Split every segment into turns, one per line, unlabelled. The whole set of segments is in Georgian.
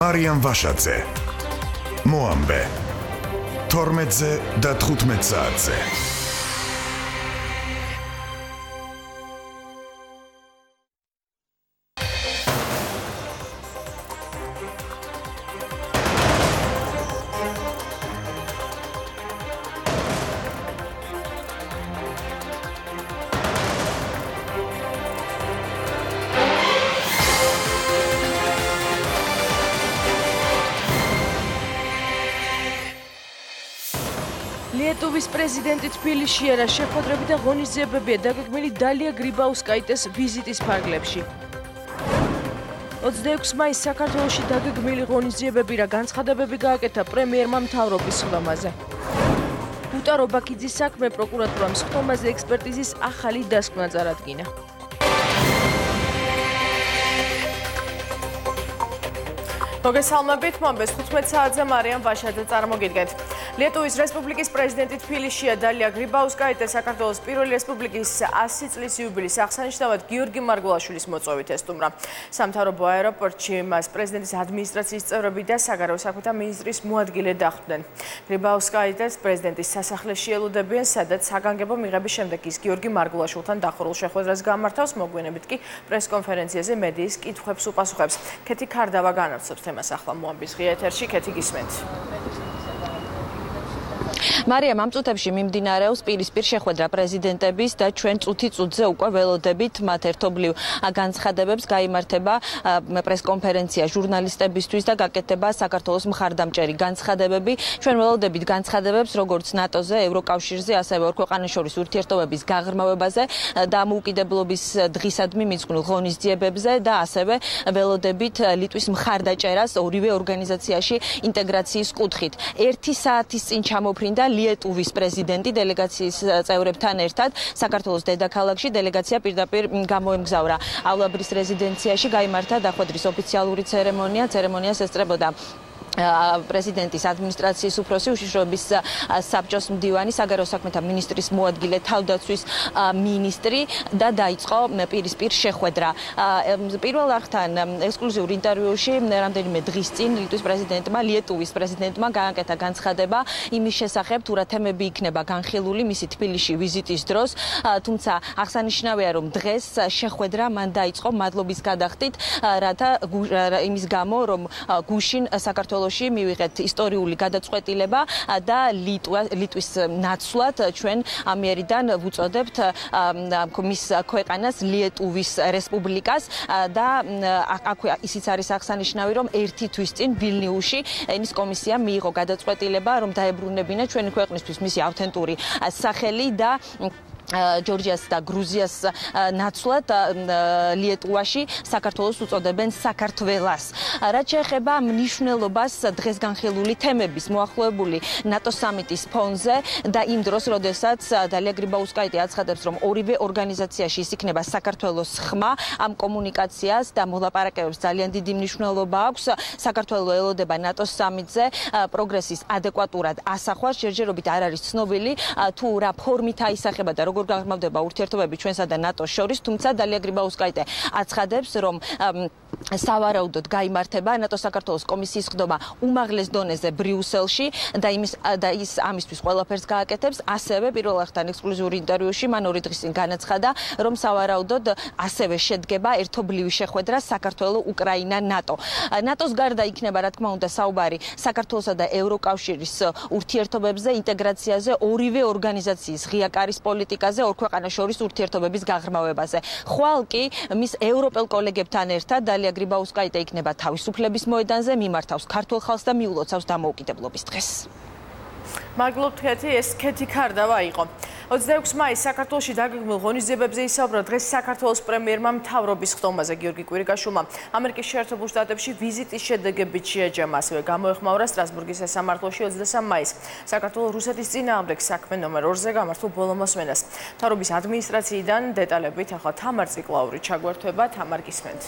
არიან ვაშაძე, მოამბე, 12-ზე და 15 საათზე.
ლიეტუვის პრეზიდენტი თბილისშია, შეხვედრები და ღონისძიებებია დაგეგმილი დალია გრიბაუსკაიტეს ვიზიტის ფარგლებში. 26 მაისს საქართველოში დაგეგმილი ღონისძიებები და განცხადებები გააკეთა პრემიერმა მთავრობის სხდომაზე. ბუტა რობაქიძის საქმე პროკურატურამ სხდომაზე ექსპერტიზის ახალი დასკვნა წარადგინა. მოგესალმებით, მოამბეს 15 საათზე მარიამ ვაშაძე წარმოგიდგენთ. ლიეტუვის რესპუბლიკის პრეზიდენტი თბილისშია დალია გრიბაუსკაიტეს საქართველოს პირველი რესპუბლიკის 100 წლის იუბილეის აღსანიშნავად გიორგი მარგველაშვილის მოწვევით ესტუმრა. სამთავრობო აეროპორტში მას პრეზიდენტის ადმინისტრაციის წევრები და საგარეო საქმეთა მინისტრის მოადგილე დახვდნენ. გრიბაუსკაიტეს პრეზიდენტის სასახლეში ელოდებიან, სადაც საგანგებო მიღების შემდეგ ის გიორგი მარგველაშვილთან დახურულ შეხვედრას გამართავს, მოგვიანებით კი პრესკონფერენციაზე მედიის კითხვებს უპასუხებს. ქეთი ქარდავა განავრცობს თემას ახლა მოამბის ღია ეთერში, ქეთი გისმენთ.
მარიამ, ამ წუთებში მიმდინარეობს პირისპირ შეხვედრა პრეზიდენტების და ჩვენ წუთი-წუთზე უკვე ველოდებით მათ ერთობლივ განცხადებებს გაიმართება პრესკონფერენცია ჟურნალისტებისთვის და გაკეთება საქართველოს მხარდამჭერი განცხადებები. ჩვენ ველოდებით განცხადებებს როგორც ნატოზე, ევროკავშირზე, ასევე ორ ქვეყანას შორის ურთიერთობების გაღრმავებაზე, დამოუკიდებლობის დღისადმი მიძღვნილ ღონისძიებებზე და ასევე ველოდებით ლიტვის მხარდაჭერას ორივე ორგანიზაციაში ინტეგრაციის კუთხით. 1 საათის წინ ჩამოფრინდა ლიეტუვის პრეზიდენტი დელეგაციის წევრებთან ერთად საქართველოს დედაქალაქში. დელეგაცია პირდაპირ გამოემგზავრა ავლაბრის რეზიდენციაში, გაიმართა დახვედრის ოფიციალური ცერემონია. ცერემონიას ესწრებოდა პრეზიდენტის ადმინისტრაციის უფროსი, უშიშროების საბჭოს მდივანი, საგარეო საქმეთა მინისტრის მოადგილე, თავდაცვის მინისტრი და დაიწყო პირისპირ შეხვედრა. პირველ არხთან ექსკლუზიურ ინტერვიუში რამდენიმე დღის წინ ლიტვის პრეზიდენტმა, ლიეტუვის პრეზიდენტმა გააკეთა განცხადება იმის შესახებ, თუ რა თემები იქნება განხილული მისი თბილისში ვიზიტის დროს. თუმცა აღსანიშნავია, რომ დღეს შეხვედრა მან დაიწყო მადლობის გადახდით, რათა იმის გამო, რომ გუშინ საქართველოში მივიღეთ ისტორიული გადაწყვეტილება და ლიტვის ნაცვლად ჩვენ ამიერიდან ვუწოდებთ მის ქვეყანას ლიეტუვის რესპუბლიკას და აქვე ისიც არის აღსანიშნავი, რომ 1 თვის წინ ვილნიუსში ენის კომისიამ მიიღო გადაწყვეტილება, რომ დაებრუნებინა ჩვენი ქვეყნისთვის მისი ავთენტური სახელი და ჯორჯიას და გრუზიას ნაცვლად ლიეტუვაში საქართველოს უწოდებენ საქართველას. რაც შეეხება მნიშვნელობას დღეს განხილული თემების მოახლოებული ნატო სამიტის ფონზე და იმ დროს, როდესაც დალია გრიბაუსკაიტე აცხადებს, რომ ორივე ორგანიზაციაში ის იქნება საქართველოს ხმა, ამ კომუნიკაციას და მოლაპარაკებებს ძალიან დიდი მნიშვნელობა აქვს. საქართველო ელოდება ნატოს სამიტზე პროგრესის ადეკვატურად ასახვას. ჯერჯერობით არ არის ცნობილი, თუ რა ფორმით აისახება და როგორ გაღრმავდება ურთიერთობები ჩვენსა და ნატოს შორის, თუმცა დალია გრიბაუსკაიტე აცხადებს, რომ სავარაუდოდ გაიმართება ნატო-საქართველოს კომისიის სხდომა უმაღლეს დონეზე ბრიუსელში და ის ამისთვის ყველაფერს გააკეთებს. ასევე პირველ არხთან ექსკლუზიურ ინტერვიუში მან 2 დღის წინ განაცხადა, რომ სავარაუდოდ ასევე შედგება ერთობლივი შეხვედრა საქართველო-უკრაინა-ნატო. ნატოს გარდა იქნება, რა თქმა უნდა, საუბარი საქართველოსა და ევროკავშირის ურთიერთობებზე, ინტეგრაციაზე, ორივე ორგანიზაციის ღია კარის პოლიტიკაზე, ორ ქვეყანას შორის ურთიერთობების გაღრმავებაზე. ხვალ კი მის ევროპელ კოლეგებთან ერთად დალია გრიბაუსკაიტე იქნება თავისუფლების მოედანზე, მიმართავს ქართულ ხალხს და მიულოცავს დამოუკიდებლობის დღეს.
მადლობთ, ქეთი, ეს ქეთი ქარდავა იყო. 26 მაისს საქართველოში დაგეგმილ ღონისძიებებზე ისაუბრა დღეს საქართველოს პრემიერმა მთავრობის სხდომაზე გიორგი კვირიკაშვილმა. ამერიკის შეერთებულ შტატებში ვიზიტის შედეგებით შეაჯამა, ასევე გამოეხმაურა სტრასბურგის სასამართლოში 23 მაისს საქართველოს რუსეთის წინააღმდეგ საქმე ნომერ 2-ზე გამართულ ბოლო მოსმენას. მთავრობის ადმინისტრაციიდან დეტალებით ახლა თამარ ციკლაური ჩაგვერთვება. თამარ, გისმენთ.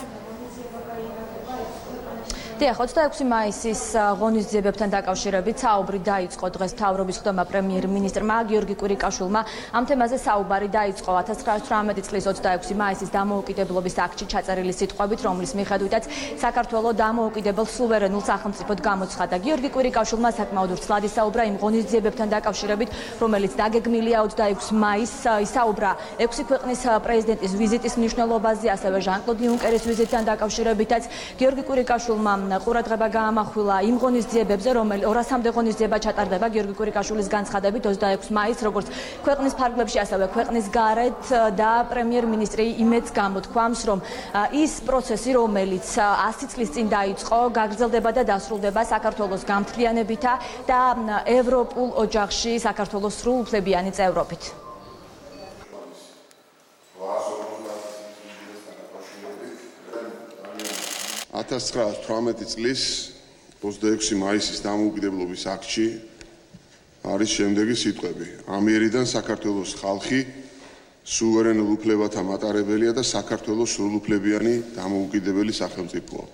დიახ, 26 მაისის ღონისძიებებთან დაკავშირებით საუბარი დაიწყო დღეს მთავრობის ხდომა პრემიერ-მინისტრმა გიორგი კვირიკაშვილმა. ამ თემაზე საუბარი დაიწყო 1918 წლის 26 მაისის დამოუკიდებლობის აქტში ჩაწერილი სიტყვებით, რომლის მიხედვითაც საქართველოს დამოუკიდებელ სუვერენულ სახელმწიფოდ გამოცხადა. გიორგი კვირიკაშვილმა საკმაოდ ვრცლად ისაუბრა იმ ღონისძიებებთან დაკავშირებით, რომელიც დაგეგმილია 26 მაისს. ისაუბრა 6 ქვეყნის პრეზიდენტის ვიზიტის მნიშვნელობაზე, ასევე ჟან-კლოდ იუნკერის ვიზიტთან დაკავშირებითაც. გიორგი კვირიკაშვილმა ყურადღება გაამახვილა იმ ღონისძიებებზე, რომელიც 200-მდე ღონისძიება ჩატარდება გიორგი კვირიკაშვილის განცხადებით 26 მაისს, როგორც ქვეყნის ფარგლებში, ასევე ქვეყნის გარეთ და პრემიერ-მინისტრი იმედს გამოთქვამს, რომ ის პროცესი, რომელიც 100 წლის წინ დაიწყო, გაგრძელდება და დასრულდება საქართველოს გამთლიანებითა და ევროპულ ოჯახში საქართველოს სრულუფლებიანი წევრობით.
1918 წლის 26 მაისის დამოუკიდებლობის აქტში არის შემდეგი სიტყვები: ამიერიდან საქართველოს ხალხი სუვერენულ უფლებათა მატარებელია და საქართველოს სრულუფლებიანი დამოუკიდებელი სახელმწიფოა.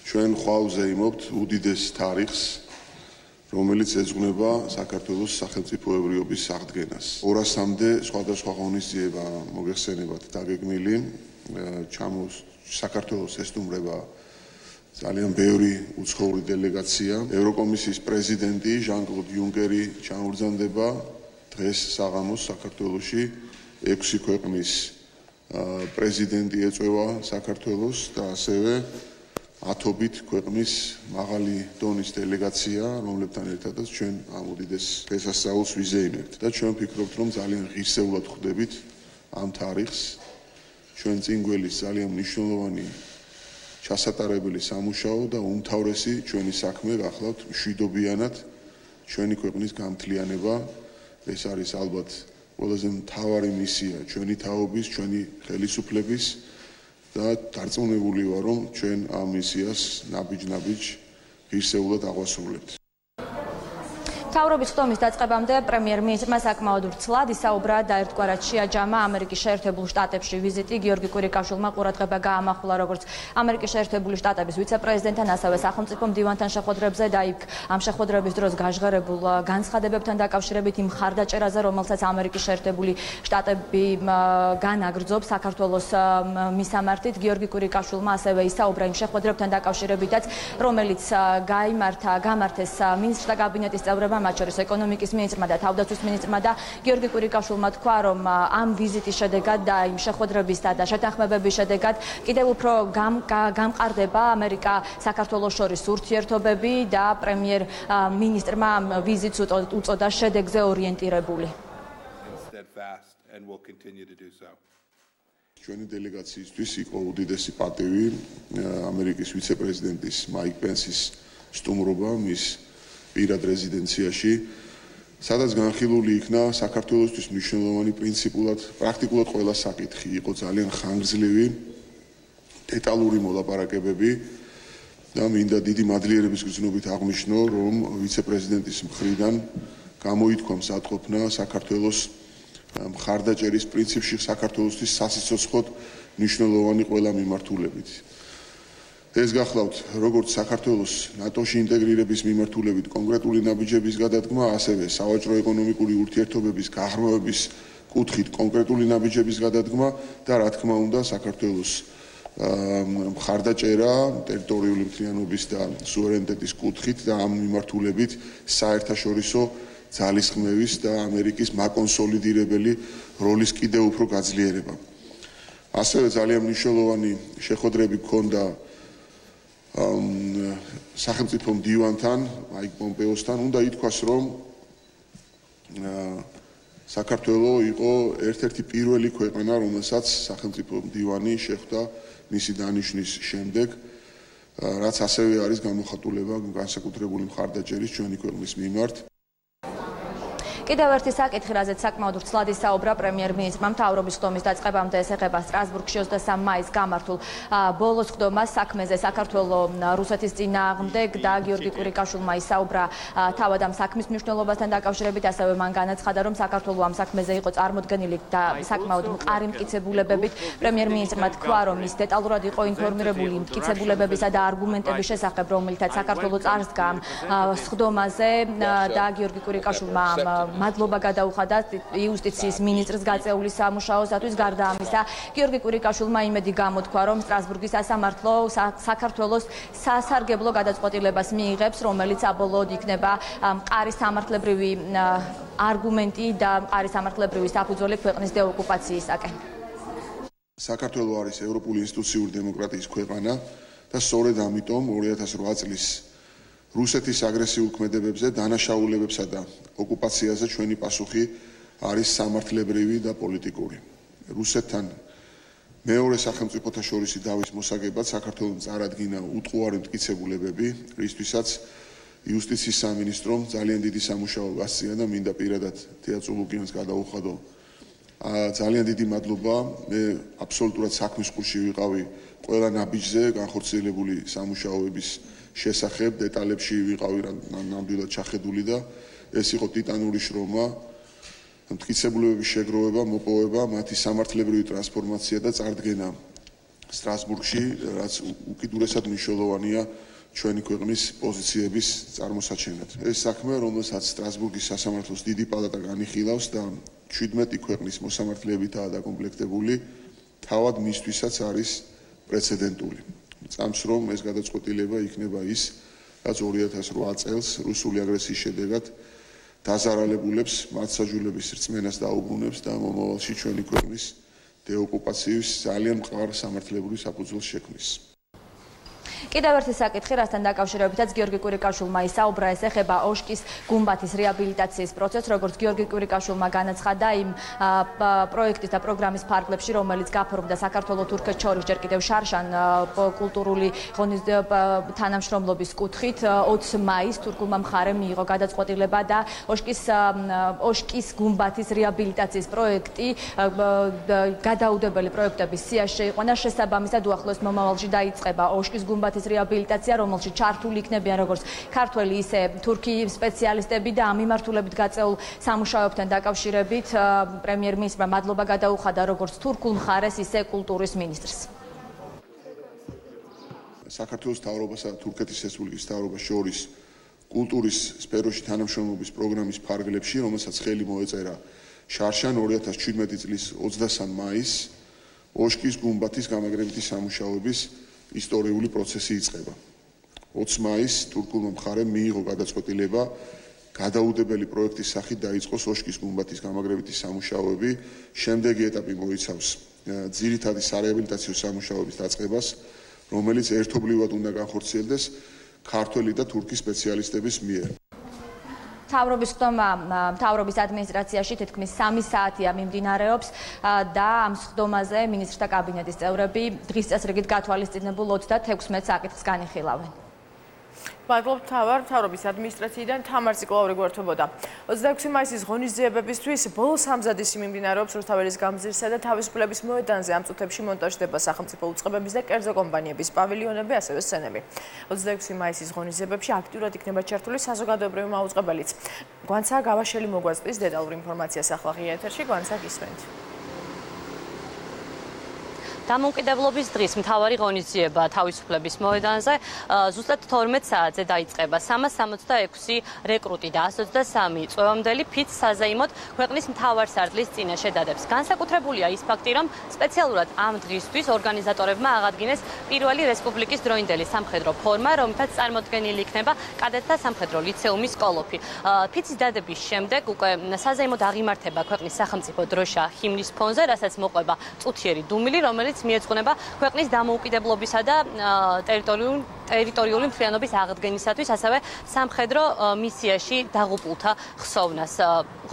ჩვენ ხვალ ვზეიმობთ უდიდეს თარიღს, რომელიც ეძღვნება საქართველოს სახელმწიფოებრიობის აღდგენას. 200-მდე სხვადასხვა ღონისძიება მოგეხსენებათ დაგეგმილი, საქართველოს ესტუმრება ძალიან ბევრი უცხოური დელეგაცია. ევროკომისიის პრეზიდენტი ჟან-კლოდ იუნკერი ჩამოგზავნდება დღეს საღამოს საქართველოში. 6 ქვეყნის პრეზიდენტი ეწევა საქართველოს და ასევე 10-ობით ქვეყნის მაღალი დონის დელეგაცია, რომლებთან ერთადაც ჩვენ ამ უდიდეს დღესასწაულს ვიზეიმებთ და ჩვენ ვფიქრობთ, რომ ძალიან ღირსეულად ხვდებით ამ თარიღს. ჩვენ წინ გველის ძალიან მნიშვნელოვანი ჩასატარებელი სამუშაო და უმთავრესი ჩვენი საქმე გახლავთ მშვიდობიანად ჩვენი ქვეყნის გამთლიანება. ეს არის ალბათ ყველაზე მთავარი მისია ჩვენი თაობის, ჩვენი ხელისუფლების და დარწმუნებული ვარ, რომ ჩვენ ამ მისიას ნაბიჯ-ნაბიჯ ღირსეულად აღვასრულებთ.
მთავრობის ხდომის დაწყებამდე პრემიერ-მინისტრმა საკმაოდ ვრცლად ისაუბრა და ერთგვარად შეაჯამა ამერიკის შეერთებულ შტატებში ვიზიტი. გიორგი კვირიკაშვილმა ყურადღება გაამახვილა როგორც ამერიკის შეერთებული შტატების ვიცე-პრეზიდენტთან, ასევე სახელმწიფო მდივანთან შეხვედრებზე და იქ ამ შეხვედრების დროს გაჟღერებულ განცხადებებთან დაკავშირებით იმ მხარდაჭერაზე, რომელსაც ამერიკის შეერთებული შტატები განაგრძობს საქართველოს მისამართით. გიორგი კვირიკაშვილმა ასევე ისაუბრა იმ შეხვედრებთან დაკავშირებითაც, რომელიც გამართეს მინისტრთა კაბინეტის წევრებმა, მათ შორის ეკონომიკის მინისტრმა და თავდაცვის მინისტრმა და გიორგი კვირიკაშვილმა თქვა, რომ ამ ვიზიტის შედეგად და იმ შეხვედრებისა და შეთანხმებების შედეგად კიდევ უფრო გამყარდება ამერიკა საქართველოს შორის ურთიერთობები და პრემიერ-მინისტრმა ვიზიტს უწოდა შედეგზე ორიენტირებული.
ჩვენი დელეგაციისთვის იყო უდიდესი პატივი ამერიკის ვიცე-პრეზიდენტის მაიკ პენსის სტუმრობა მის პირად რეზიდენციაში, სადაც განხილული იქნა საქართველოსთვის მნიშვნელოვანი პრინციპულად, პრაქტიკულად ყველა საკითხი. იყო ძალიან ხანგრძლივი, დეტალური მოლაპარაკებები და მინდა დიდი მადლიერების გრძნობით აღნიშნო, რომ ვიცე-პრეზიდენტის მხრიდან გამოითქვა მზადყოფნა საქართველოს მხარდაჭერის პრინციპში საქართველოსთვის სასიცოცხლოდ მნიშვნელოვანი ყველა მიმართულებით. ეს გახლავთ როგორც საქართველოს ნატოში ინტეგრირების მიმართულებით კონკრეტული ნაბიჯების გადადგმა, ასევე სავაჭრო ეკონომიკური ურთიერთობების გაღრმავების კუთხით კონკრეტული ნაბიჯების გადადგმა და რა თქმა უნდა საქართველოს მხარდაჭერა ტერიტორიული მთლიანობის და სუვერენიტეტის კუთხით და ამ მიმართულებით საერთაშორისო ძალისხმევის და ამერიკის მაკონსოლიდირებელი როლის კიდევ უფრო გაძლიერება. ასევე ძალიან მნიშვნელოვანი შეხვედრები ჰქონდა სახელმწიფო მდივანთან, მაიკ პომპეოსთან. უნდა ითქვას, რომ საქართველოს იყო ერთ-ერთი პირველი ქვეყანა, რომელსაც სახელმწიფო მდივანი შეხვდა მისი დანიშვნის შემდეგ, რაც ასევე არის გამოხატულება განსაკუთრებული მხარდაჭერის ჩვენი ქვეყნის მიმართ.
კიდევ ერთი საკითხი, რაზეც საკმაოდ ვრცლად ისაუბრა პრემიერ-მინისტრმა მთავრობის ხდომის დაწყებამდე, ეს ეხება სტრასბურგში 23 მაისს გამართულ ბოლო სხდომას საქმეზე საქართველოს რუსეთის წინააღმდეგ და გიორგი კვირიკაშვილმა ისაუბრა თავად ამ საქმის მნიშვნელობასთან დაკავშირებით, ასევე მან განაცხადა, რომ საქართველოს ამ საქმეზე იყო წარმოდგენილი და საკმაოდ მყარი მტკიცებულებებით. პრემიერ-მინისტრმა თქვა, რომ ის დეტალურად იყო ინფორმირებული მტკიცებულებებისა და არგუმენტების შესახებ, რომელთაც საქართველოს წარსდგა სხდომაზე და გიორგი კვირიკაშვილმა მადლობა გადაუხადა იუსტიციის მინისტრს გაწეული სამუშაოსათვის. გარდა ამისა, გიორგი კვირიკაშვილმა იმედი გამოთქვა, რომ სტრასბურგის სასამართლო საქართველოს სასარგებლო გადაწყვეტილებას მიიღებს, რომელიც საბოლოოდ იქნება მყარი სამართლებრივი არგუმენტი და მყარი სამართლებრივი საფუძველი ქვეყნის დეოკუპაციისაკენ.
საქართველო არის ევროპული ინსტიტუციური დემოკრატიის ქვეყანა და სწორედ ამიტომ 2008 წლის რუსეთის აგრესიულ ქმედებებზე, დანაშაულებებსა და ოკუპაციაზე ჩვენი პასუხი არის სამართლებრივი და პოლიტიკური. რუსეთთან მეორე სახელმწიფოთა შორისი დავის მოსაგებად საქართველოს წარადგინა უტყუარი მტკიცებულებები, რისთვისაც იუსტიციის სამინისტრომ ძალიან დიდი სამუშაო გასწია და მინდა პირადად თეატრულოგიანს გადაუხადო ძალიან დიდი მადლობა. მე აბსოლუტურად საქმის ყურში ვიყავი ყველა ნაბიჯზე განხორციელებული სამუშაოების შესახებ, დეტალებში ვიყავი ნამდვილად ჩახედული და ეს იყო ტიტანური შრომა, მტკიცებულებების შეგროვება, მოპოვება, მათი სამართლებრივი ტრანსფორმაცია და წარდგენა სტრასბურგში, რაც უკიდურესად მნიშვნელოვანია ჩვენი ქვეყნის პოზიციების წარმოსაჩენად. ეს საქმე, რომელსაც სტრასბურგის სასამართლოს დიდი პალატა განიხილავს და 17 ქვეყნის მოსამართლეებითაა დაკომპლექტებული, თავად მისთვისაც არის პრეცედენტული. წამს რომ ეს გადაწყვეტილება იქნება ის, რაც 2008 წელს რუსული აგრესიის შედეგად დაზარალებულებს მართლმსაჯულების რწმენას დაუბრუნებს და მომავალში ჩვენი ქვეყნის დეოკუპაციის ძალიან მყარ სამართლებრივი საფუძველს შექმნის.
კიდევ ერთი საკითხი, რასთან დაკავშირებითაც გიორგი კვირიკაშვილმა ისაუბრა, ეს ეხება ოშკის გუმბათის რეაბილიტაციის პროცესს, როგორც გიორგი კვირიკაშვილმა განაცხადა იმ პროექტის და პროგრამის ფარგლებში, რომელიც გაფორმდა საქართველოს თურქეთს შორის ჯერ კიდევ შარშან კულტურული თანამშრომლობის კუთხით 20 მაისს თურქულმა მხარემ მიიღო გადაწყვეტილება და ოშკის გუმბათის რეაბილიტაციის პროექტი გადაუდებელი პროექტების სიაში შეიყვანა. შესაბამისად უახლოეს მომავალში დაიწყება ოშკის გუმბათის რეაბილიტაცია, რომელშიც ჩართული იქნებიან როგორც ქართველი, ისე თურქი სპეციალისტები და ამ მიმართულებით გაწეულ სამუშაოებთან დაკავშირებით პრემიერ-მინისტრმა მადლობა გადაუხადა როგორც თურქულ მხარეს, ისე კულტურის მინისტრს.
საქართველოს მთავრობასა და თურქეთის რესპუბლიკის მთავრობას შორის კულტურის სფეროში თანამშრომლობის პროგრამის ფარგლებში, რომელსაც ხელი მოეწერა შარშან 2017 წლის 23 მაისს ოშკის გუმბათის გამაგრებითი სამუშაოების ისტორიული პროცესი იწყება. 20 მაისს თურქულმა მხარემ მიიღო გადაწყვეტილება გადაუდებელი პროექტის სახით დაიწყოს ოშკის გუმბათის გამაგრებითი სამუშაოები. შემდეგი ეტაპი მოიცავს ძირითადი სარეაბილიტაციო სამუშაოების დაწყებას, რომელიც ერთობლივად უნდა განხორციელდეს ქართველი და თურქი სპეციალისტების მიერ.
მთავრობის ხდომა მთავრობის ადმინისტრაციაში თითქმის 3 საათია მიმდინარეობს და ამ სხდომაზე მინისტრთა კაბინეტის წევრები დღის წესრიგით გათვალისწინებულ 36 საკითხს განიხილავენ.
მადლობთ მთავრობის ადმინისტრაციიდან თამარ ციკლაური გვერდებოდა. 26 მაისის ღონისძიებებისთვის ბოლო სამზადისი მიმდინარეობს რუსთაველის გამზირსა და თავისუფლების მოედანზე. ამ წუთებში მონტაჟდება სახელმწიფო უწყებების და კერძო კომპანიების პავილიონები, ასევე სცენები. 26 მაისის ღონისძიებებში აქტიურად იქნება ჩართული საზოგადოებრივი მაუწყებელიც. გვანცა გავაშელი მოგვაწვის დეტალურ ინფორმაციას ახლა ღია ეთერში, გვანცა გისმენთ.
დამოუკიდებლობის დღის მთავარი ღონისძიება თავისუფლების მოედანზე ზუსტად 12 საათზე დაიწყება. 366 რეკრუტი და 123 წვევამდელი ფიც საზეიმოდ ქვეყნის მთავარ სარდლის წინა შედადებს. განსაკუთრებულია ის ფაქტი, რომ სპეციალურად ამ დღისთვის ორგანიზატორებმა აღადგინეს პირველი რესპუბლიკის დროინდელი სამხედრო ფორმა, რომლითაც წარმოდგენილი იქნება კადეტთა სამხედრო ლიცეუმის კოლოფი. ფიცის დადების შემდეგ უკვე საზეიმოდ აღიმართება ქვეყნის სახელმწიფო დროშა ჰიმნის ფონზე, რასაც მოყვება წუთიერი დუმილი, რომელიც მიეძღვნება ქვეყნის დამოუკიდებლობისა და ტერიტორიული მთლიანობის აღდგენისათვის, ასევე სამხედრო მისიაში დაღუპულთა ხსოვნას.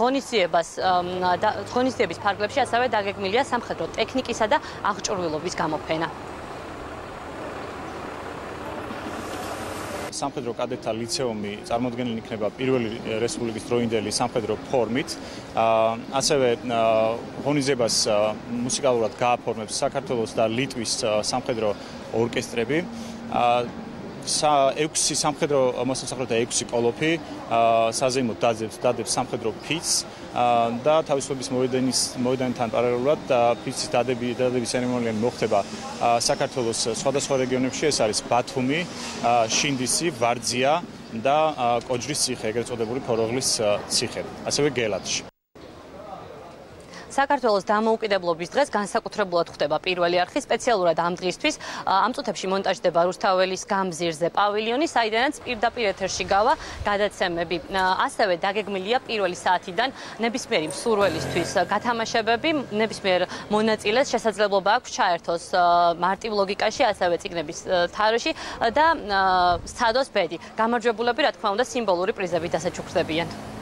ღონისძიების ფარგლებში ასევე დაგეგმილია სამხედრო ტექნიკისა და აღჭურვილობის გამოფენა.
სამხედრო კადეტთა ლიცეუმი წარმოდგენილი იქნება პირველი რესპუბლიკის დროინდელი სამხედრო ფორმით. ასევე ღონისძიებას მუსიკალურად გააფორმებს საქართველოს და ლიტვის სამხედრო ორკესტრები. 6 სამხედრო მოსამსახურეთა 6 კოლოფი საზეიმოდ დადებს სამხედრო ფიცს და თავისუფლების მოედანთან პარალელურად ფიცის დადების ცერემონია მოხდება საქართველოს სხვადასხვა რეგიონებში. ეს არის ბათუმი, შინდისი, ვარძია და კოჯრის ციხე, ეგრეთ წოდებული ფოროღლის ციხე, ასევე გელათში.
საქართველოს დამოუკიდებლობის დღეს განსაკუთრებულად ხდება პირველი არხი სპეციალურად ამ დღისთვის. ამ წუთებში მონტაჟდება რუსთაველის გამზირზე პავილიონი, საიდანაც პირდაპირ ეთერში გავა გადაცემები. ასევე დაგეგმილია პირველი საათიდან ნებისმიერი მსურველისთვის გათამაშებები, ნებისმიერ მონაწილეს შესაძლებლობა აქვს ჩაერთოს მარტივ ლოგიკაში, ასევე წიგნების თაროში და სცადოს ბედი. გამარჯვებულები, რა თქმა უნდა, სიმბოლური პრიზებით დასაჩუქრდებიან.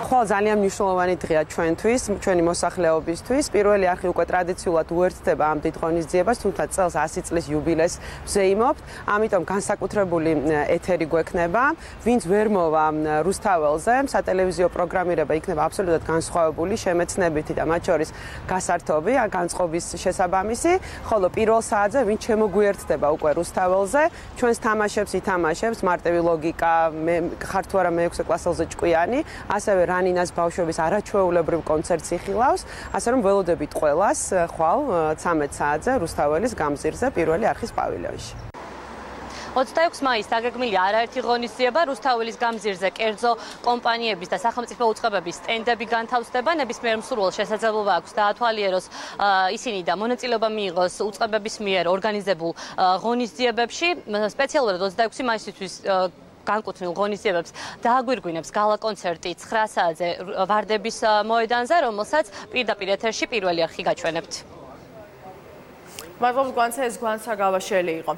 ძალიან მნიშვნელოვანი დღეა ჩვენთვის, ჩვენი მოსახლეობისთვის. პირველი არხი უკვე ტრადიციულად უერთდება ამ დიდ ღონისძიებას, თუმცა წელს 100 წლის იუბილეს ვზეიმობთ, ამიტომ განსაკუთრებული ეთერი გვექნება. ვინც ვერ მოვა რუსთაველზე, სატელევიზიო პროგრამირება იქნება აბსოლუტურად განსხვავებული, შემეცნებითი და მათ შორის გასართობი, განწყობის შესაბამისი, ხოლო პირველ საათზე ვინც შემოგვიერთდება უკვე რუსთაველზე, ჩვენს თამაშებს ითამაშებს, მარტივი ლოგიკა, ხარ თუ არა მე-6 კლასელზე ჭკვიანი, ასევე რანინას ბავშვების არაჩვეულებრივ კონცერტს იხილავს, ასე რომ ველოდებით ყველას ხვალ 13 საათზე რუსთაველის გამზირზე პირველი არხის პავილიონში.
26 მაისს დაგეგმილი არაერთი ღონისძიება რუსთაველის გამზირზე კერძო კომპანიების და სახელმწიფო უწყებების სტენდები განთავსდება. ნებისმიერ მსურველს შესაძლებლობა აქვს დაათვალიეროს ისინი და მონაწილეობა მიიღოს უწყებების მიერ ორგანიზებულ ღონისძიებებში. სპეციალურად 26 მაისისთვის განკუთვნილ ღონისძიებებს დააგვირგვინებს გალა კონცერტი 9 საათზე ვარდების მოედანზე, რომელსაც პირდაპირ ეთერში პირველი არხი გაჩვენებთ.
მადლობა გვანცა, ეს გვანცა გავაშელი იყო.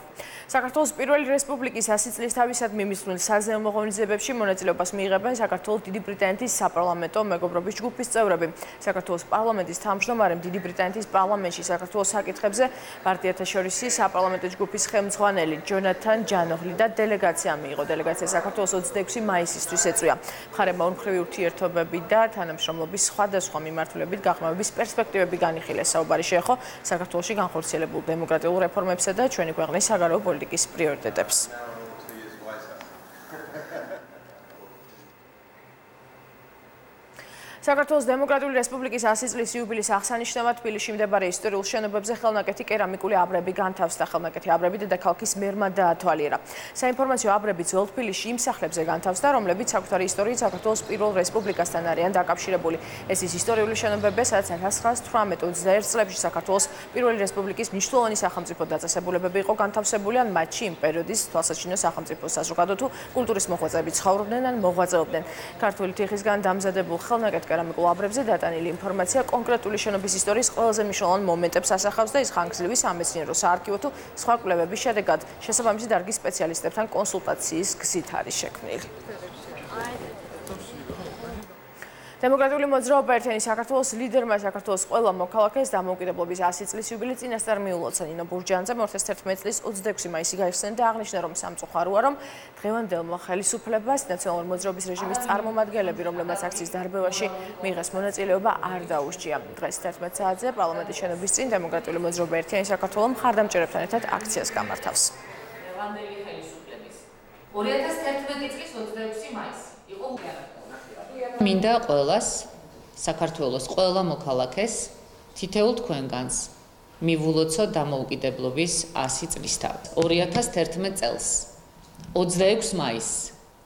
საქართველოს პირველი რესპუბლიკის 100 წლის თავისადმი მისვლელ საზეიმო ღონისძიებებში მონაწილეობას მიიღებენ საქართველოს დიდი ბრიტანეთის საპარლამენტო მეგობრობის ჯგუფის წევრები. საქართველოს პარლამენტის თავმჯდომარემ დიდი ბრიტანეთის პარლამენტში საქართველოს საკითხებზე პარტიათა შორისი საპარლამენტო ჯგუფის ხელმძღვანელი ჯონათან ჯანოღლი და დელეგაცია მიიღო. დელეგაცია საქართველოს 26 მაისისთვის ეწვია. მხარეებმა ორმხრივი ურთიერთობები და თანამშრომლობის სხვადასხვა მიმართულებით გაღრმავების პერსპექტივები განიხილეს. საუბარი შეეხო საქართველოში განხორციელებულ დემოკრატიულ რეფორმებსა და ჩვენი ქვეყნის საგარეო პოლიტიკის პრიორიტეტებს. საქართველოს დემოკრატიული რესპუბლიკის 100 წლის იუბილეს აღსანიშნავად თბილისში მდებარე ისტორიულ შენობებზე ხელნაკეთი კერამიკული აბრები განთავსდა. ხელნაკეთი აბრები დედაქალაქის მერმა დაათვალიერა. საინფორმაციო აბრები ძველ თბილისში იმ სახლებზე განთავსდა, რომლებიც საკუთარი ისტორიით საქართველოს პირველ რესპუბლიკასთან არიან დაკავშირებული. ეს ის ისტორიული შენობებია, სადაც 1918-21 წლებში საქართველოს პირველი რესპუბლიკის მნიშვნელოვანი სახელმწიფო დაწესებულებები იყო განთავსებული, ან მათში იმ პერიოდის თვალსაჩინო სახელმწიფო საზოგადო თუ კულტურის მოღვაწეები ცხოვრობდნენ ან მოღვაწეობდნენ. ქართული თიხისგან დამზადებულ ხელნაკეთ კერამიკულ აბრებზე დატანილი ინფორმაცია კონკრეტული შენობის ისტორიის ყველაზე მნიშვნელოვან მომენტებს ასახავს და ის ხანგრძლივი სამეცნიერო, საარქივო თუ სხვა კვლევების შედეგად შესაბამისი დარგის სპეციალისტებთან კონსულტაციის გზით არის შექმნილი. დემოკრატიული მოძრაობა ერთიანი საქართველოს ლიდერმა საქართველოს ყველა მოქალაქეს დამოუკიდებლობის 100 წლის იუბილე წინასწარ მიულოცა. ნინო ბურჯანძე 2011 წლის 26 მაისი გაიხსნა და აღნიშნა, რომ სამწუხაროა, რომ დღევანდელმა ხელისუფლებას ნაციონალური მოძრაობის რეჟიმის წარმომადგენლები, რომლებმაც აქციის დარბევაში მიიღეს მონაწილეობა, არ დაუსჯია. დღეს 11 საათზე პარლამენტის შენობის წინ დემოკრატიული მოძრაობა ერთიანი საქართველოს მხარდამჭერებთან ერთად აქციას გამართავს.
დღევანდელი ხელისუფლების 2011 წლის 26 მაისი იყო მინდა ყველას საქართველოს ყველა მოქალაქეს თითოეულ თქვენგანს მივულოცო დამოუკიდებლობის 100 წლისთავად. 2011 წელს 26 მაისს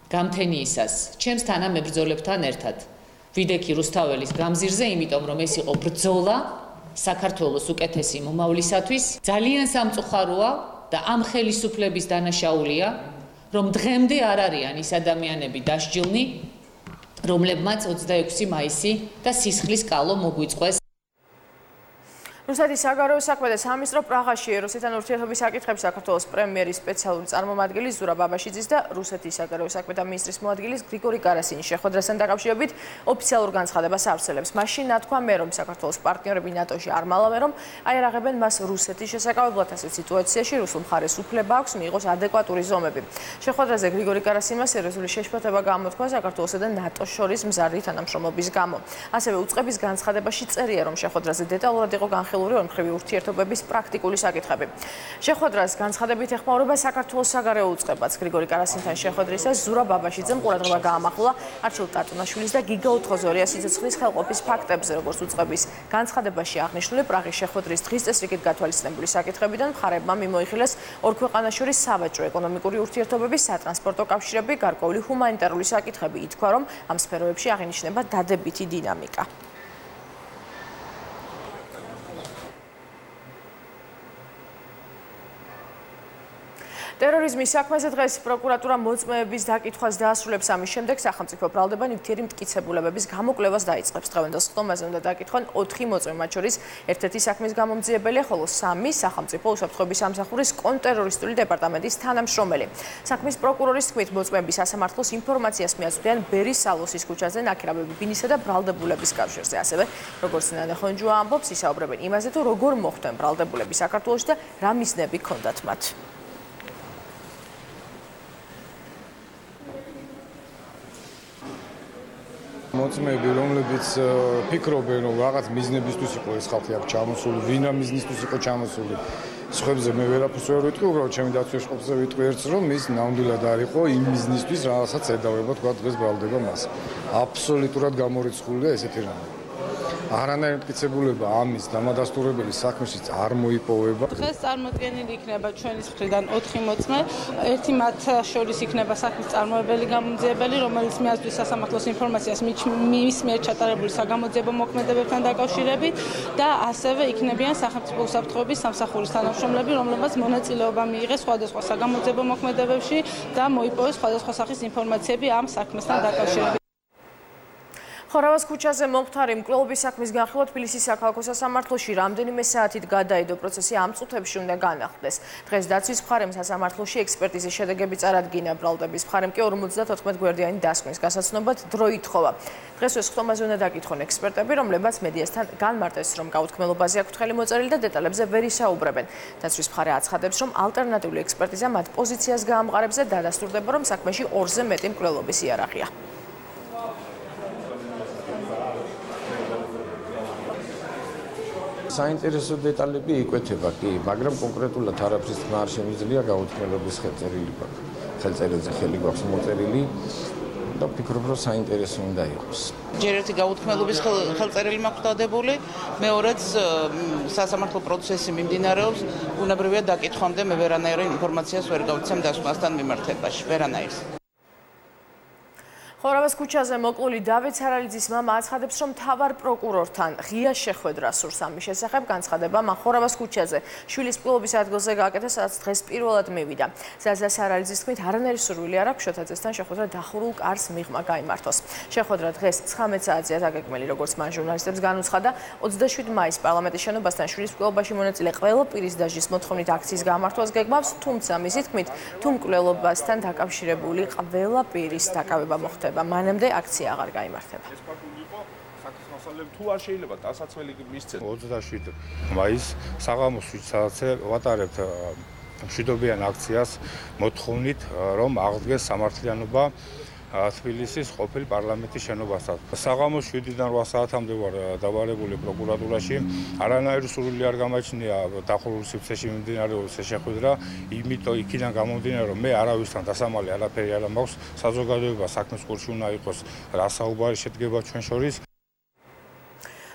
გამთენიისას ჩემს თანამებრძოლებთან ერთად ვიდექი რუსთაველის გამზირზე, იმიტომ რომ ეს იყო ბრძოლა საქართველოს უკეთესი მომავლისათვის. ძალიან სამწუხაროა და ამ ხელისუფლების დანაშაულია, რომ დღემდე არ არიან ის ადამიანები დასჯილნი, რომლებმაც 26 მაისი და სისხლის კალო მოგვიწყვეს.
რუსეთის საგარეო საქმეთა სამინისტრო პრაღაში ეროსთან ურთიერთობის საკითხებს საქართველოს პრემიერის სპეციალური წარმომადგენელი ზურაბ აბაშიძის და რუსეთის საგარეო საქმეთა მინისტრის მოადგილის გრიგორი კარასინის შეხვედრასთან დაკავშირებით ოფიციალურ განცხადებას ავრცელებს. მაშინ ნათქვა მე რომ საქართველოს პარტნიორები ნატოში არ მალავენ რომ აერაღებენ მას რუსეთის შესაკავებლად ასეთ სიტუაციაში რუსულ მხარეს უფლება აქვს მიიღოს ადეკვატური ზომები. შეხვედრაზე გრიგორი კარასინმა სერიოზული შეშფოთება გამოთქვა საქართველოსა და ნატოს შორის მზარდი თანამშრომლობის გამო. ასევე უწყების განცხადებაში წერია რომ შეხვედრაზე დეტალურად იყო ორმხრივი ურთიერთობების პრაქტიკული საკითხები. შეხვედრას განცხადებით ეხმაურება საქართველოს საგარეო უწყებაც. გრიგორი კარასინთან შეხვედრისას ზურაბ აბაშიძემ ყურადღება გაამახვილა არჩილ ტატუნაშვილის და გიგა 420 სიცოცხლის ხელყოფის ფაქტებზე, როგორც უწყების განცხადებაში აღნიშნული პრაღის შეხვედრის დღის წესრიგით გათვალისწინებული საკითხებიდან მხარებმა მიმოიხილეს ორ ქვეყანას შორის სავაჭრო ეკონომიკური ურთიერთობების, სატრანსპორტო კავშირები, გარკვეული ჰუმანიტარული საკითხები. ითქვა, რომ ამ სფეროებში აღინიშნება დადებითი დინამიკა. ტერორიზმის საქმეზე დღეს პროკურატურამ მოწმეების დაკითხვას დაასრულებს. ამის შემდეგ სახელმწიფო ბრალდება ნივთიერი მტკიცებულებების გამოკვლევას დაიწყებს. დღევანდელ სხდომაზე უნდა დაკითხვან 4 მოწმე, მათ შორის ერთ-ერთი საქმის გამომძიებელია, ხოლო 3 სახელმწიფო უსაფრთხოების სამსახურის კონტრტერორისტული დეპარტამენტის თანამშრომელი. საქმის პროკურორის თქმით, მოწმეების სასამართლოს ინფორმაციას მიაწვდიან ბერის სალოსის ქუჩაზე ნაქირავები ბინისა და ბრალდებულების კავშირზე. ასევე, როგორც ნანახონჯუა ამბობს, ისაუბრებენ იმაზე, თუ როგორ მოხვდნენ ბრალდებულები საქართველოში და რა მიზნები ჰქონდათ მათ.
მოწმეები, რომლებიც ფიქრობენ, რომ რაღაც მიზნებისთვის იყო ეს ხალხი აქ ჩამოსული, ვინა მიზნისთვის იყო ჩამოსული. სხვებზე მე ვერაფერს ვერ ვიტყვი, უბრალოდ ჩემი დაცვის ყოფზე ვიტყვი ერთს, რომ ის ნამდვილად არ იყო იმ მიზნისთვის, რაღაცაც ედავება თქვა დღეს ბრალდება მას. აბსოლუტურად გამორიცხულია ესეთი რამე. არანაირი მტკიცებულება ამის დამადასტურებელი საქმეშიც არ მოიპოვება.
დღეს წარმოდგენილი იქნება ჩვენის მხრიდან 4 მოწმე, ერთი მათ შორის იქნება საქმის წარმოებელი გამომძიებელი, რომელიც მიაწვდის სასამართლოს ინფორმაციას მის მიერ ჩატარებული საგამოძიებო მოქმედებებთან დაკავშირებით და ასევე იქნებიან სახელმწიფო უსაფრთხოების სამსახურის თანამშრომლები, რომლებმაც მონაწილეობა მიიღეს სხვადასხვა საგამოძიებო მოქმედებებში და მოიპოვეს სხვადასხვა სახის ინფორმაციები ამ საქმესთან დაკავშირებით.
ხორავას ქუჩაზე მომხდარი მკვლელობის საქმის განხილვა თბილისის საქალაქო სასამართლოში რამდენიმე საათით გადაიდო. პროცესი ამ წუთებში უნდა განახლდეს. დღეს დაცვის მხარემ სასამართლოში ექსპერტიზის შედეგები წარადგინა. ბრალდების მხარემ კი 54 გვერდიანი დასკვნის გასაცნობად დრო ითხოვა. დღესვე სხდომაზე უნდა დაკითხონ ექსპერტები, რომლებმაც მედიასთან განმარტეს, რომ გაუთქმელობაზე აქვთ ხელი მოწერილი და დეტალებზე ვერ ისაუბრებენ. დაცვის მხარე აცხადებს, რომ ალტერნატიული ექსპერტიზა მათ პოზიციას გაამყარებს და დადასტურდება, რომ საქმეში 2-ზე მეტი მკვლელობის იარაღია.
საინტერესო დეტალები იკვეთება კი, მაგრამ კონკრეტულად არაფრის თქმა არ შემიძლია გაუთქმელობის ხელწერილზე ხელი გვაქვს მოწერილი და ვფიქრობ, რომ საინტერესო უნდა იყოს.
ჯერ ერთი გაუთქმელობის ხელწერილი მაქვს დადებული, მეორეც სასამართლო პროცესი მიმდინარეობს, უნებრივია დაკითხვამდე მე ვერანაირ ინფორმაციას ვერ გავცემ დასკვნასთან მიმართებაში, ვერანაირს.
ხორავას ქუჩაზე მოკლული დავით სარალიძის მამა აცხადებს, რომ მთავარ პროკურორთან ღია შეხვედრა სურს ამის შესახებ. განცხადება მან ხორავას ქუჩაზე შვილის მკვლელობის ადგილზე გააკეთა, სადაც დღეს პირველად მივიდა. ზაზა სარალიძის თქმით, არანაირი სურვილი არ აქვს შოთაძესთან შეხვედრა დახურულ კარს მიღმა გაიმართოს. შეხვედრა დღეს 19 საათზეა დაგეგმილი, როგორც მან ჟურნალისტებს განუცხადა. 27 მაისს პარლამენტის შენობასთან შვილის მკვლელობაში მონაწილე ყველა პირის დაჟის მოთხოვნით აქციის გამართვას გეგმავს, თუმცა მისი თქმით, თუ მკვლელობასთან დაკავშირებული ყველა პირის დაკავება მოხდება. მანამდე აქცია აღარ გაიმართება.
თუ არ შეიძლება დასაცველი მისცეს
27 მაისს საღამოს 7 საათზე ვატარებთ მშვიდობიან აქციას მოთხოვნით, რომ აღდგეს სამართლიანობა თბილისის ყოფილ პარლამენტის შენობასთან. საღამოს 7-დან 8 საათამდე ვარ დავარებული პროკურატურაში. არანაირი სურვილი არ გამაჩნია დახურულ სივრცეში მიმდინარეობის შეხვედრა, იმიტომ იქიდან გამომდინარე, რომ მე არავისთან დასამალი არაფერი არ მაქვს. საზოგადოება საქმის კურსში უნდა იყოს, რა საუბარი შედგება ჩვენ შორის.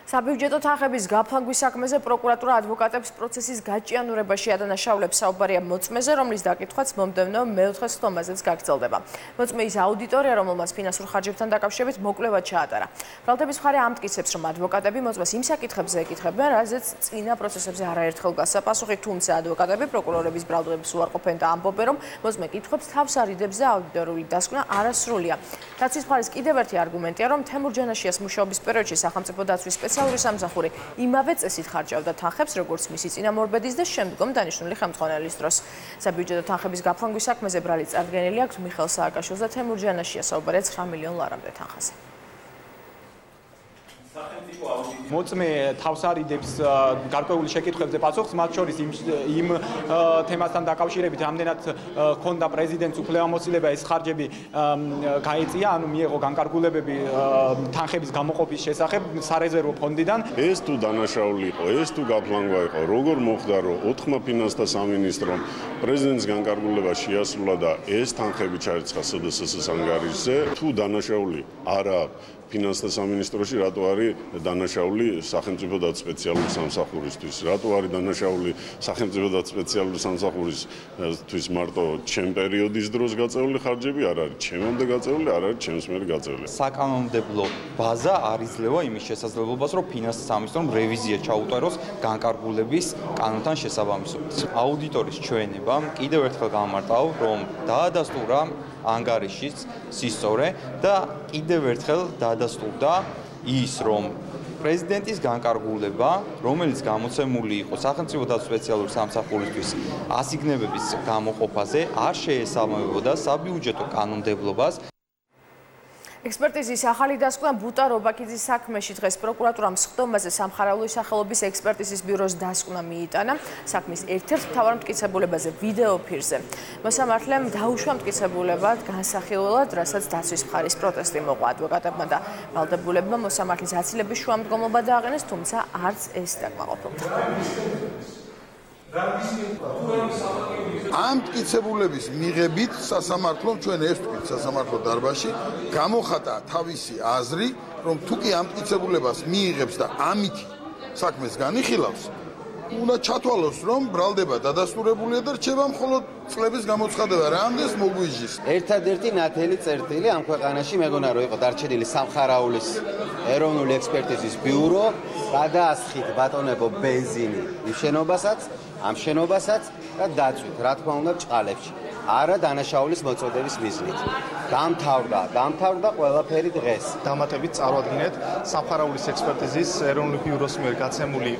საბიუჯეტო თანხების გაფლანგვის საქმეზე პროკურატურა ადვოკატებს პროცესის გაჭიანურებაში ადანაშაულებს. საუბარია მოწმეზე, რომლის დაკითხვაც მომდევნო მეოთხე სხდომაზეც გაგრძელდება. მოწმეის აუდიტორია, რომელმაც ფინანსურ ხარჯებთან დაკავშირებით მოკვლევა ჩაატარა. ბრალდების მხარე ამტკიცებს, რომ ადვოკატები მოწმეს იმ საკითხებზე ეკითხებიან, რაზეც წინა პროცესებზე არაერთხელ გასცა პასუხი, თუმცა ადვოკატები პროკურორების ბრალდებს უარყოფენ და ამბობენ, რომ მოწმე კითხვებს თავს არიდებს და აუდიტორიული დასკვნა არასრულია. დაცვის მხარის კიდევ ერთი არგუმენტია, რომ თემურ ჯანაშიას მუშაობის პერიოდში სახელმწიფო დაცვის ოფიციალური სამსახური იმავე წესით ხარჯავდა თანხებს, როგორც მისი წინამორბედის და შემდგომ დანიშნული ხელმძღვანელის დროს. საბიუჯეტო თანხების გაფლანგვის საქმეზე ბრალი წარდგენილი აქვს მიხეილ სააკაშვილს და თემურ ჯანაშია საუბარია 9 მილიონ ლარამდე თანხაზე.
მოწმე თავს არიდებს გარკვეული შეკითხვებზე პასუხს, მათ შორის იმ თემასთან დაკავშირებით, რამდენად ჰქონდა პრეზიდენტს უფლებამოსილება ეს ხარჯები გაეწია, ანუ მიეღო განკარგულებები თანხების გამოყოფის შესახებ სარეზერვო ფონდიდან.
ეს თუ დანაშაული იყო, ეს თუ გაფლანგვა იყო, როგორ მოხდა, რომ 4 ფინანსთა სამინისტრომ პრეზიდენტის განკარგულება შეასრულა და ეს თანხები ჩაერცხა SDSS-ის ანგარიშზე, თუ დანაშაული არა ფინანსთა სამინისტროში, რატო არის დანაშაული სახელმწიფო და სპეციალური სამსახურისთვის, რატო არის დანაშაული სახელმწიფო და სპეციალური სამსახურისთვის მარტო ჩემ პერიოდის დროს გაწეული ხარჯები არ არის, ჩემამდე გაწეული, არ არის ჩემს მიერ გაწეული.
საკანონმდებლო ბაზა არ იძლევა იმის შესაძლებლობას, რომ ფინანსთა სამინისტრომ რევიზია ჩაუტაროს განკარგულების კანონთან შესაბამისობით. აუდიტორის ჩვენებამ კიდევ ერთხელ გამარტავ, რომ დაადასტურა ანგარიშის სისწორე და კიდევ ერთხელ დაადასტურდა ის, რომ პრეზიდენტის განკარგულება, რომელიც გამოცემული იყო სახელმწიფო და სპეციალური სამსახურისთვის ასიგნებების გამოყოფაზე, არ შეესაბამებოდა საბიუჯეტო კანონმდებლობას.
ექსპერტიზის ახალი დასკვნა ბუტა რობაქიძის საქმეში დღეს პროკურატურამ სხდომაზე სამხარაულო სახელობის ექსპერტიზის ბიუროს დასკვნა მიიტანა საქმის ერთ-ერთ მთავარ მტკიცებულებაზე ვიდეო ფირზე. მოსამართლემ დაუშვა მტკიცებულებად განსახილველად, რასაც დაცვის მხარის პროტესტი მოყვა ადვოკატებმა და ვალდებულებმა მოსამართლის აცილების შუამდგომლობა დააყენეს, თუმცა არც ეს დაკმაყოფილდა.
ამ მტკიცებულების მიღებით სასამართლომ ჩვენ ეს ვთქვით სასამართლო დარბაზში გამოხატა თავისი აზრი, რომ თუ კი ამ მტკიცებულებას მიიღებს და ამით საქმეს განიხილავს, უნდა ჩათვალოს, რომ ბრალდება დადასტურებულია და რჩება მხოლოდ წლების გამოცხადება, რამდენს მოგვიჟის.
ერთადერთი ნათელი წერტილი ამ ქვეყანაში მეგონა რომ იყო დარჩენილი სამხარაულის ეროვნული ექსპერტიზის ბიურო, გადაასხით ბატონებო ბენზინი იმ შენობასაც, ამ შენობასაც და დაწვით, რა თქმა უნდა, ჭყალებში. არა დანაშაულის მოწოდების მიზნით. დამთავრდა ყველაფერი დღეს.
დამატებით წარვადგინეთ სამხარაულის ექსპერტიზის ეროვნული ბიუროს მიერ გაცემული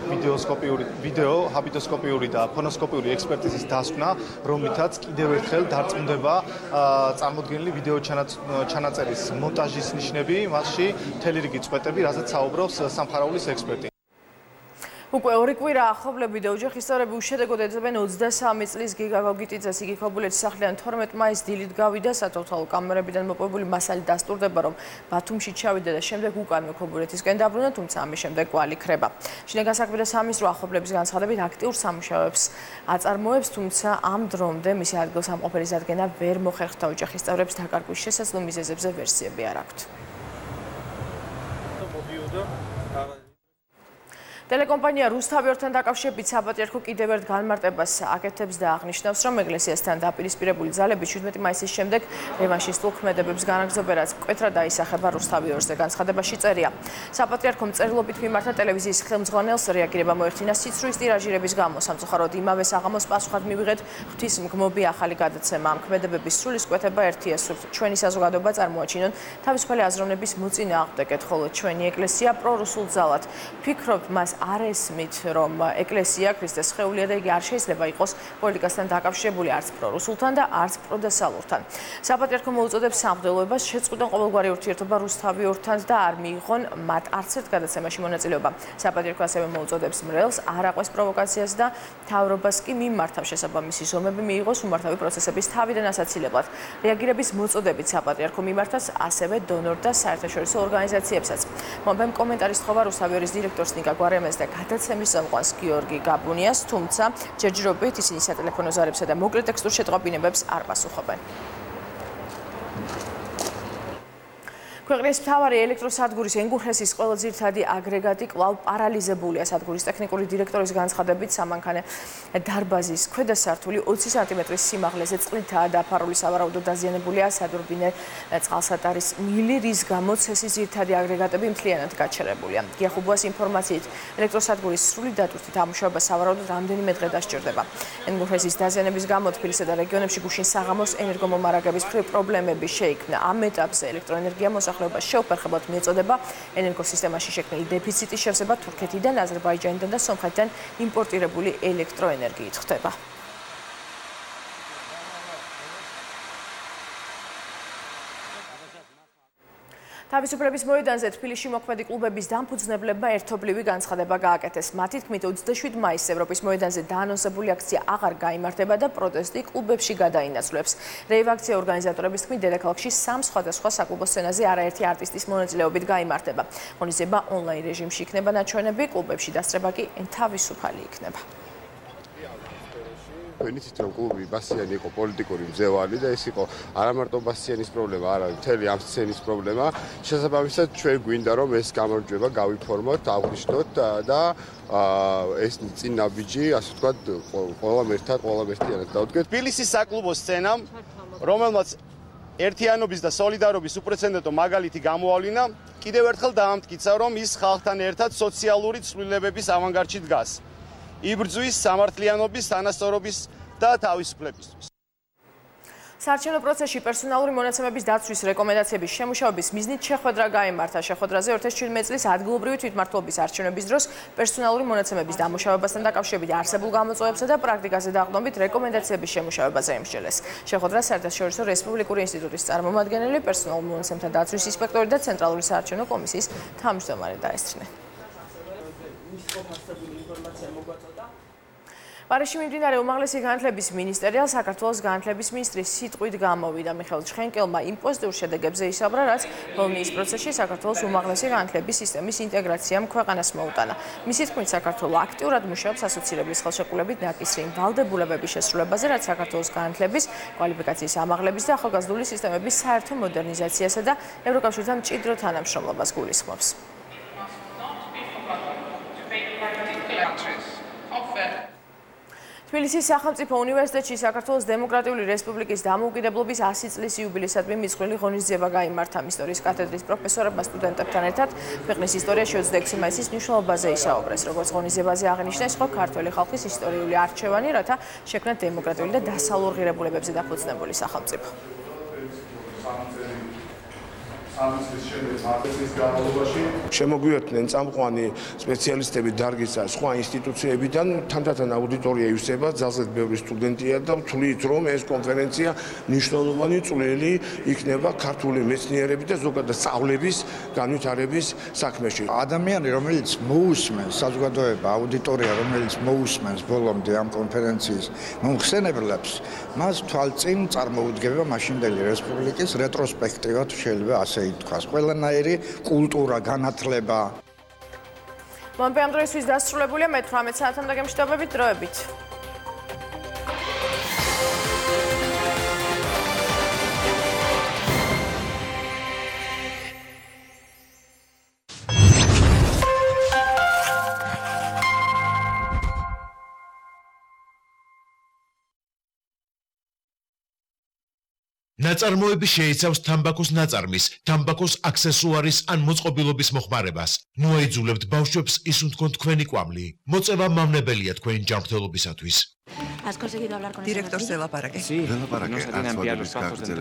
ვიდეო, ჰაბიტოსკოპიური და ფონოსკოპიური ექსპერტიზის დასკვნა, რომლითაც კიდევ ერთხელ დარწმუნდება წარმოდგენილი ვიდეო ჩანაწერის მონტაჟის ნიშნები, მასში მთელი რიგი წვეტები, რასაც საუბრობს სამხარაულის ექსპერტი.
უკვე 2 კვირა ახლობლები და ოჯახის წევრები უშედეგოდ ეძებენ 23 წლის გიგა გოგიტიძეს. იგი ქობულეთის სახლიდან 12 მაისს დილით გავიდა, სათვალთვალო კამერებიდან მოპოვებული მასალი დასტურდება, რომ ბათუმში ჩავიდა და შემდეგ უკანვე ქობულეთისკენ დაბრუნდა, თუმცა ამის შემდეგ კვალი ქრება. შინაგან საქმეთა სამინისტრო ახლობლების განცხადებით აქტიურ სამუშაოებს აწარმოებს, თუმცა ამ დრომდე მისი ადგილსამყოფელის დადგენა ვერ მოხერხდა. ოჯახის წევრებს დაკარგვის შესაძლო მიზეზებზე ვერსიები არ აქვთ. ტელეკომპანია რუსთავიორთან დაკავშირებით საპატრიარქო კიდევ ერთ განმარტებას აკეთებს და აღნიშნავს, რომ ეკლესიასთან დაპირისპირებული ძალები 17 მაისის შემდეგ რევანშისტულ ქმედებებს განაგრძობენ, რაც მკვეთრად აისახება რუსთავიორზე. განცხადებაში წერია, საპატრიარქომ წერილობით მიმართა ტელევიზიის ხელმძღვანელს რეაგირება მოეხდინა სიცრუის ტირაჟირების გამო. სამწუხაროდ იმავე საღამოს პასუხად მივიღეთ ღვთისმგმობი ახალი გადაცემა. ამ ქმედებების სრულისკვეთება ერთია, სურთ ჩვენი საზოგადოება წარმოაჩინონ თავისუფალი აზროვნების მოწინააღმდეგეთ, ხოლო ჩვენი ეკლესია პრორუსულ ძალად. ფიქრობთ, მას არ ესმით, რომ ეკლესია ქრისტეს სხეულია და იგი არ შეიძლება იყოს პოლიტიკასთან დაკავშირებული არც პრორუსულთან და არც პროდესალურთან. საპატრიარქო მოუწოდებს სამღვდელოებას შეწყვიტონ ყოველგვარი ურთიერთობა რუსთავიორთან და არ მიიღონ მათ არც ერთ გადაცემაში მონაწილეობა. საპატრიარქო ასევე მოუწოდებს მრევლს არ აყვეს პროვოკაციას და მთავრობას კი მიმართავ შესაბამისი ზომები მიიღოს უმართავი პროცესების თავიდან ასაცილებლად. რეაგირების მოწოდებით საპატრიარქო მიმართავს ასევე დონორ და საერთაშორისო ორგანიზაციებსაც. მომბემ კომენტარის თხოვა რუსთავიორის დირექტორს ნიკა გვარემეს და გადაცემის წამყვანს გიორგი გაბუნიას, თუმცა ჯერჯერობით ისინი სატელეფონო ზარებსა და მოკლე ტექსტურ შეტყობინებებს არ პასუხობენ. ქვეყნის მთავარი ელექტროსადგურის ენგურჰესის ყველა ძირითადი აგრეგატი კვლავ პარალიზებულია. სადგურის ტექნიკური დირექტორის განცხადებით, სამანქანე დარბაზის ქვედა სართული 20 სანტიმეტრის სიმაღლეზე წყლითაა დაფარული, სავარაუდოდ დაზიანებულია სადურბინე წყალსატარის მილი, რის გამოც ეს ძირითადი აგრეგატები მთლიანად გაჩერებულია. გიახუბუას ინფორმაციით, ელექტროსადგურის სრული დატვირთვით ამუშავება სავარაუდოდ რამდენიმე დღე დასჭირდება. ენგურჰესის დაზიანების გამო თბილისსა და რეგიონებში გუშინ საღამოს ენერგომომარაგების მხრივ პრობლემები შეიქმნა. ამ ეტაპზე ელექტროენერგია მოსახელს მოსახლეობას შეუფერხებლად მიეწოდება ენერგოსისტემაში შექმნილი დეფიციტის შევსება თურქეთიდან, აზერბაიჯანიდან და სომხეთიდან იმპორტირებული ელექტროენერგიით ხდება. თავისუფლების მოედანზე თბილისში მოქმედი კლუბების დამფუძნებლებმა ერთობლივი განცხადება გააკეთეს. მათი თქმით, 27 მაისს ევროპის მოედანზე დაანონსებული აქცია აღარ გაიმართება და პროტესტი კლუბებში გადაინაცვლებს. რეივ აქცია ორგანიზატორების თქმით, დედაქალაქში 3 სხვადასხვა საკლუბო სცენაზე არაერთი არტისტის მონაწილეობით გაიმართება. ღონისძიება ონლაინ რეჟიმში იქნება ნაჩვენები, კლუბებში დასწრება კი თავისუფალი იქნება.
იცით რომ კლუბი ბასიანი იყო პოლიტიკური მძევალი და ეს იყო არა მარტო ბასიანის პრობლემა, არამედ მთელი ამ სცენის პრობლემა. შესაბამისად ჩვენ გვინდა რომ ეს გამარჯვება გავიფორმოთ, აღვნიშნოთ და ეს წინაბიჯი, ასე ვთქვათ, ყველამ ერთიანად დავდგეთ.
თბილისის საკლუბო სცენამ, რომელმაც ერთიანობის და სოლიდარობის უპრეცედენტო მაგალითი გამოავლინა, კიდევ ერთხელ დაამტკიცა, რომ ის ხალხთან ერთად სოციალური ცვლილებების ავანგარდში დგას. იბრძვის სამართლიანობის, თანასწორობის და თავისუფლებისთვის.
საარჩევნო პროცესში პერსონალური მონაცემების დაცვის რეკომენდაციების შემუშავების მიზნით შეხვედრა გაიმართა. შეხვედრაზე 2017 წლის ადგილობრივი თვითმმართველობის არჩევნების დროს პერსონალური მონაცემების დამუშავებასთან დაკავშირებით არსებულ გამოწვევებსა და პრაქტიკაზე დაყრდნობით რეკომენდაციების შემუშავებაზე ემსჯელეს. შეხვედრას საერთაშორისო რესპუბლიკური ინსტიტუტის წარმომადგენელი, პერსონალურ მონაცემთა დაცვის ინსპექტორი და ცენტრალური საარჩევნო კომისიის თავმჯდომარე დაესწრნენ. პარიზში მიმდინარე უმაღლესი განათლების მინისტერიალ საქართველოს განათლების მინისტრის სიტყვით გამოვიდა. მიხეილ ჩხენკელმა იმ პოზიტიურ შედეგებზე ისაუბრა, რაც ბოლნიის პროცესში საქართველოს უმაღლესი განათლების სისტემის ინტეგრაციამ ქვეყანას მოუტანა. მისი თქმით, საქართველო აქტიურად მუშაობს ასოცირების ხელშეკრულებით ნაკისრი იმ ვალდებულებების შესრულებაზე, რაც საქართველოს განათლების, კვალიფიკაციის ამაღლების და ახალგაზრდული სისტემების საერთო მოდერნიზაციასა და ევროკავშირთან მჭიდრო თანამშრომლობას გულისხმობს. თბილისის სახელმწიფო უნივერსიტეტში საქართველოს დემოკრატიული რესპუბლიკის დამოუკიდებლობის 100 წლის იუბილეისადმი მიძღვნილი ღონისძიება გაიმართა. ისტორიის კათედრის პროფესორებმა სტუდენტებთან ერთად ქვეყნის ისტორიაში 26 მაისის მნიშვნელობაზე ისაუბრეს. როგორც ღონისძიებაზე აღნიშნეს, იყო ქართველი ხალხის ისტორიული არჩევანი, რათა შექმნათ დემოკრატიული და დასავლურ ღირებულებებზე დაფუძნებული სახელმწიფო.
შემოგვიერთდნენ წამყვანი სპეციალისტები დარგის და სხვა ინსტიტუციებიდან, თანდათან აუდიტორია ივსება, ძალზედ ბევრი სტუდენტია და ვთვლით, რომ ეს კონფერენცია მნიშვნელოვანი წვლილი იქნება ქართული მეცნიერების და ზოგადად სწავლების განვითარების საქმეში.
ადამიანი, რომელიც მოусმენს საზოგადოება, აუდიტორია, რომელიც მოусმენს ბოლომდე ამ კონფერენციის მომხსენებლებს, მას თვალწინ წარმოუდგება მაშინდელი რესპუბლიკის რეტროსპექტივად შეიძლება ასე ითქვას, ყველანაირი კულტურა, განათლება.
მოამბე ამ დროისთვის დასრულებულია, მე 18 საათამდე გემშვიდობებით, დროებით.
ნაწარმოები შეიცავს თამბაქოს ნაწარმის, თამბაქოს აქსესუარის ან მოწყობილობის მოხმარებას. ნუაიძულებთ ბავშვებს ისუნ თქვენ თქვენი კვამლი. მოწევა მავნებელია თქვენი ჯანმრთელობისათვის.
Director se la para que.
Sí, no tienen piados, de